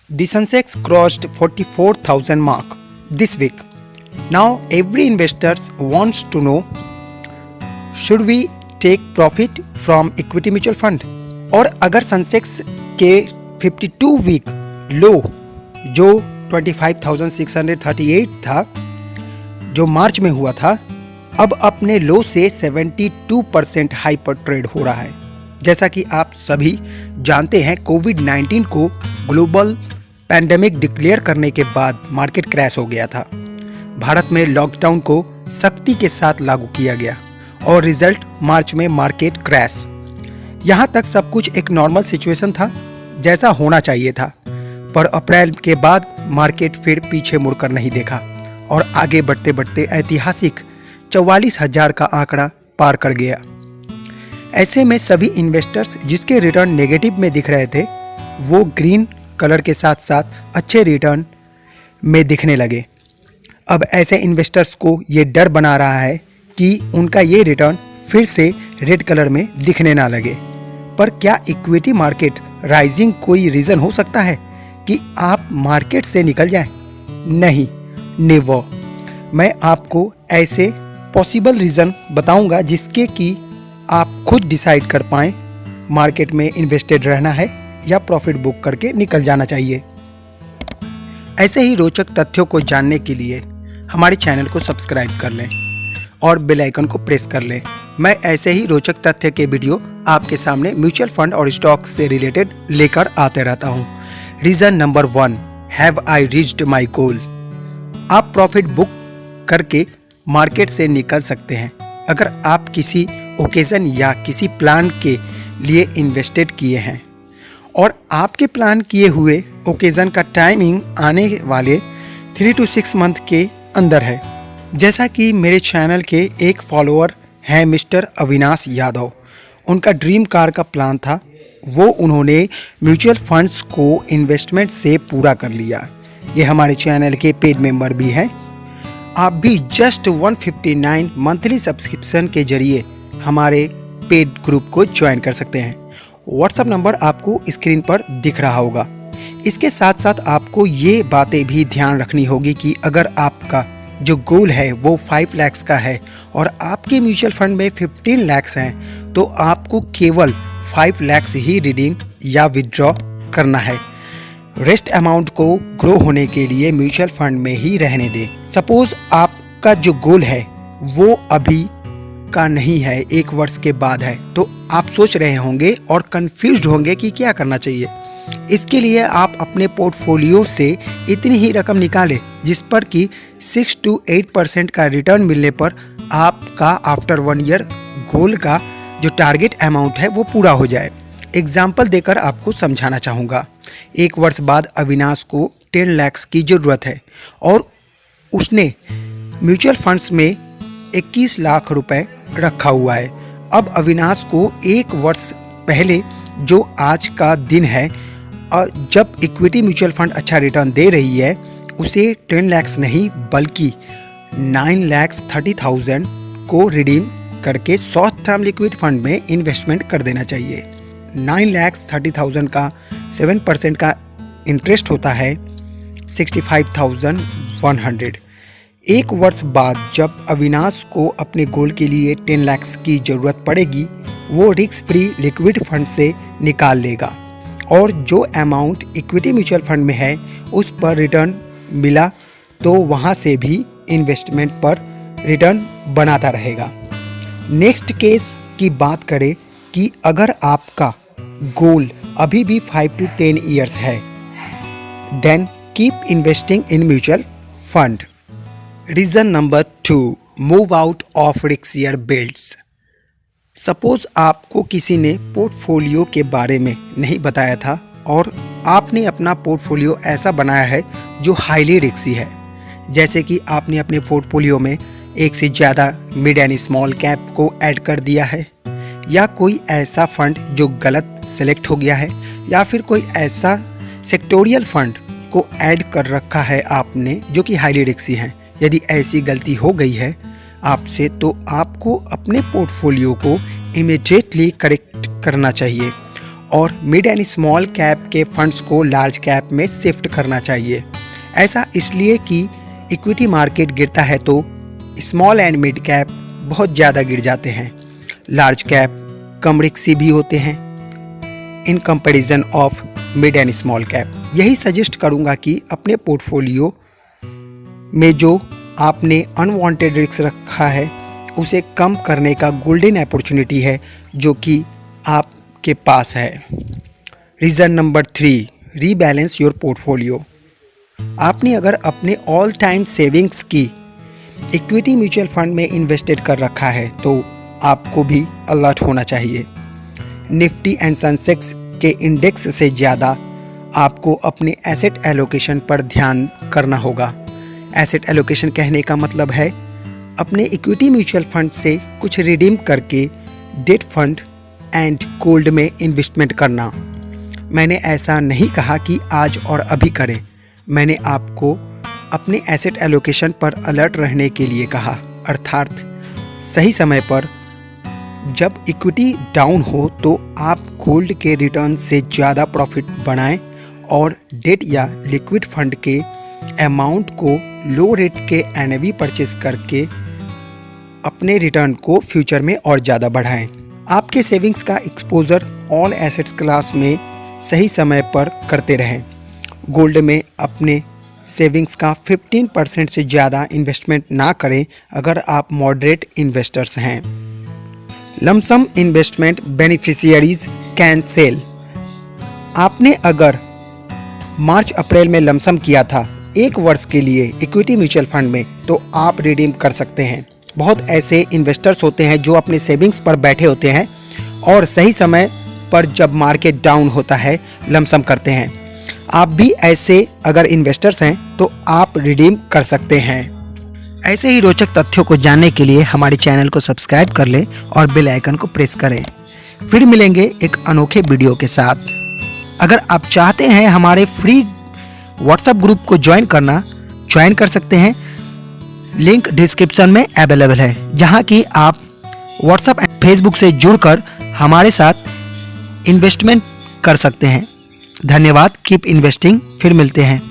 The Sensex crossed 44,000 mark this week. Now every investor wants to know, should we take profit from equity mutual fund? और अगर Sensex के 52 week लो जो 25,638 था जो मार्च में हुआ था, अब अपने लो से 72% हाई पर ट्रेड हो रहा है। जैसा कि आप सभी जानते हैं, कोविड-19 को ग्लोबल पैंडेमिक डिक्लेयर करने के बाद मार्केट क्रैश हो गया था। भारत में लॉकडाउन को सख्ती के साथ लागू किया गया और रिजल्ट मार्च में मार्केट क्रैश। यहाँ तक सब कुछ एक नॉर्मल सिचुएशन था, जैसा होना चाहिए था, पर अप्रैल के बाद मार्केट फिर पीछे मुड़कर नहीं देखा और आगे बढ़ते बढ़ते ऐतिहासिक 44,000 का आंकड़ा पार कर गया। ऐसे में सभी इन्वेस्टर्स जिसके रिटर्न नेगेटिव में दिख रहे थे, वो ग्रीन कलर के साथ साथ अच्छे रिटर्न में दिखने लगे। अब ऐसे इन्वेस्टर्स को ये डर बना रहा है कि उनका ये रिटर्न फिर से रेड कलर में दिखने ना लगे। पर क्या इक्विटी मार्केट राइजिंग कोई रीज़न हो सकता है कि आप मार्केट से निकल जाएं? नहीं, नेवर। मैं आपको ऐसे पॉसिबल रीज़न बताऊंगा जिसके कि आप खुद डिसाइड कर पाएं मार्केट में इन्वेस्टेड रहना है या प्रॉफिट बुक करके निकल जाना चाहिए। ऐसे ही रोचक तथ्यों को जानने के लिए हमारे चैनल को सब्सक्राइब कर लें और बेल आइकन को प्रेस कर लें। मैं ऐसे ही रोचक तथ्य के वीडियो आपके सामने म्यूचुअल फंड और स्टॉक से रिलेटेड लेकर आते रहता हूं। Reason number 1, have I reached my goal. आप प्रॉफिट बुक करके मार्केट से निकल सकते हैं अगर आप किसी ओकेज़न या किसी प्लान के लिए इन्वेस्टेड किए हैं और आपके प्लान किए हुए ओकेज़न का टाइमिंग आने वाले 3 to 6 मंथ के अंदर है। जैसा कि मेरे चैनल के एक फॉलोअर हैं मिस्टर अविनाश यादव, उनका ड्रीम कार का प्लान था, वो उन्होंने म्यूचुअल फंड्स को इन्वेस्टमेंट से पूरा कर लिया। ये हमारे चैनल के पेड मेंबर भी हैं। आप भी जस्ट 159 मंथली सब्सक्रिप्शन के जरिए हमारे पेड ग्रुप को ज्वाइन कर सकते हैं। व्हाट्सएप नंबर आपको स्क्रीन पर दिख रहा होगा। इसके साथ साथ आपको ये बातें भी ध्यान रखनी होगी कि अगर आपका जो गोल है वो 5 लाख का है और आपके म्यूचुअल फंड में 15 लाख हैं, तो आपको केवल 5 लाख ही रिडीम या विथड्रॉ करना है। रेस्ट अमाउंट को ग्रो होने के लिए म्यूचुअल फंड में ही रहने दें। सपोज आपका जो गोल है वो अभी का नहीं है, 1 वर्ष के बाद है, तो आप सोच रहे होंगे और कंफ्यूज्ड होंगे कि क्या करना चाहिए। इसके लिए आप अपने पोर्टफोलियो से इतनी ही रकम निकालें जिस पर कि 6 to 8% का रिटर्न मिलने पर आपका आफ्टर 1 ईयर गोल का जो टारगेट अमाउंट है वो पूरा हो जाए। एग्जाम्पल देकर आपको समझाना चाहूँगा। 1 वर्ष बाद अविनाश को 10 लाख की ज़रूरत है और उसने म्यूचुअल फंड्स में 21 लाख रुपए रखा हुआ है। अब अविनाश को 1 वर्ष पहले जो आज का दिन है, जब इक्विटी म्यूचुअल फंड अच्छा रिटर्न दे रही है, उसे 10 लाख नहीं बल्कि 9,30,000 को रिडीम करके शॉर्ट टर्म लिक्विड फंड में इन्वेस्टमेंट कर देना चाहिए। 9,30,000 का 7% का इंटरेस्ट होता है 65,100। 1 वर्ष बाद जब अविनाश को अपने गोल के लिए 10 लाख की ज़रूरत पड़ेगी, वो रिस्क फ्री लिक्विड फंड से निकाल लेगा और जो अमाउंट इक्विटी म्यूचुअल फंड में है उस पर रिटर्न मिला तो वहाँ से भी इन्वेस्टमेंट पर रिटर्न बनाता रहेगा। नेक्स्ट केस की बात करें कि अगर आपका गोल अभी भी 5 to 10 ईयर्स है, then keep investing in mutual fund. Reason number 2, move out of riskier belts. Suppose आपको किसी ने पोर्टफोलियो के बारे में नहीं बताया था और आपने अपना पोर्टफोलियो ऐसा बनाया है जो हाईली रिस्की है। जैसे कि आपने अपने पोर्टफोलियो में एक से ज़्यादा मिड एंड स्मॉल कैप को ऐड कर दिया है, या कोई ऐसा फंड जो गलत सेलेक्ट हो गया है, या फिर कोई ऐसा सेक्टोरियल फंड को ऐड कर रखा है आपने जो कि हाईली रिस्की है। यदि ऐसी गलती हो गई है आपसे, तो आपको अपने पोर्टफोलियो को इमीडिएटली करेक्ट करना चाहिए और मिड एंड स्मॉल कैप के फंड्स को लार्ज कैप में शिफ्ट करना चाहिए। ऐसा इसलिए कि इक्विटी मार्केट गिरता है तो स्मॉल एंड मिड कैप बहुत ज़्यादा गिर जाते हैं। लार्ज कैप कम रिस्की भी होते हैं in comparison of mid and small cap. यही सजेस्ट करूंगा कि अपने पोर्टफोलियो में जो आपने अनवांटेड रिस्क रखा है उसे कम करने का गोल्डन अपॉर्चुनिटी है जो कि आपके पास है। Reason number 3, rebalance your portfolio. आपने अगर अपने ऑल टाइम सेविंग्स की इक्विटी म्यूचुअल फंड में इन्वेस्टेड कर रखा है तो आपको भी अलर्ट होना चाहिए। निफ्टी एंड सेंसेक्स के इंडेक्स से ज़्यादा आपको अपने एसेट एलोकेशन पर ध्यान करना होगा। एसेट एलोकेशन कहने का मतलब है अपने इक्विटी म्यूचुअल फंड से कुछ रिडीम करके डेट फंड एंड गोल्ड में इन्वेस्टमेंट करना। मैंने ऐसा नहीं कहा कि आज और अभी करें, मैंने आपको अपने एसेट एलोकेशन पर अलर्ट रहने के लिए कहा, अर्थात सही समय पर जब इक्विटी डाउन हो तो आप गोल्ड के रिटर्न से ज़्यादा प्रॉफिट बनाएं और डेट या लिक्विड फंड के अमाउंट को लो रेट के एनएवी परचेस करके अपने रिटर्न को फ्यूचर में और ज़्यादा बढ़ाएं। आपके सेविंग्स का एक्सपोजर ऑल एसेट्स क्लास में सही समय पर करते रहें। गोल्ड में अपने सेविंग्स का 15% से ज़्यादा इन्वेस्टमेंट ना करें अगर आप मॉडरेट इन्वेस्टर्स हैं। Lump sum investment beneficiaries can sell. आपने अगर मार्च अप्रैल में लमसम किया था 1 वर्ष के लिए इक्विटी म्यूचुअल फंड में तो आप रिडीम कर सकते हैं। बहुत ऐसे इन्वेस्टर्स होते हैं जो अपने सेविंग्स पर बैठे होते हैं और सही समय पर जब मार्केट डाउन होता है लमसम करते हैं। आप भी ऐसे अगर इन्वेस्टर्स हैं तो आप रिडीम कर सकते हैं। ऐसे ही रोचक तथ्यों को जानने के लिए हमारे चैनल को सब्सक्राइब कर लें और बेल आइकन को प्रेस करें। फिर मिलेंगे एक अनोखे वीडियो के साथ। अगर आप चाहते हैं हमारे फ्री व्हाट्सएप ग्रुप को ज्वाइन कर सकते हैं। लिंक डिस्क्रिप्शन में अवेलेबल है, जहां कि आप व्हाट्सएप एंड फेसबुक से जुड़कर हमारे साथ इन्वेस्टमेंट कर सकते हैं। धन्यवाद। Keep investing. फिर मिलते हैं।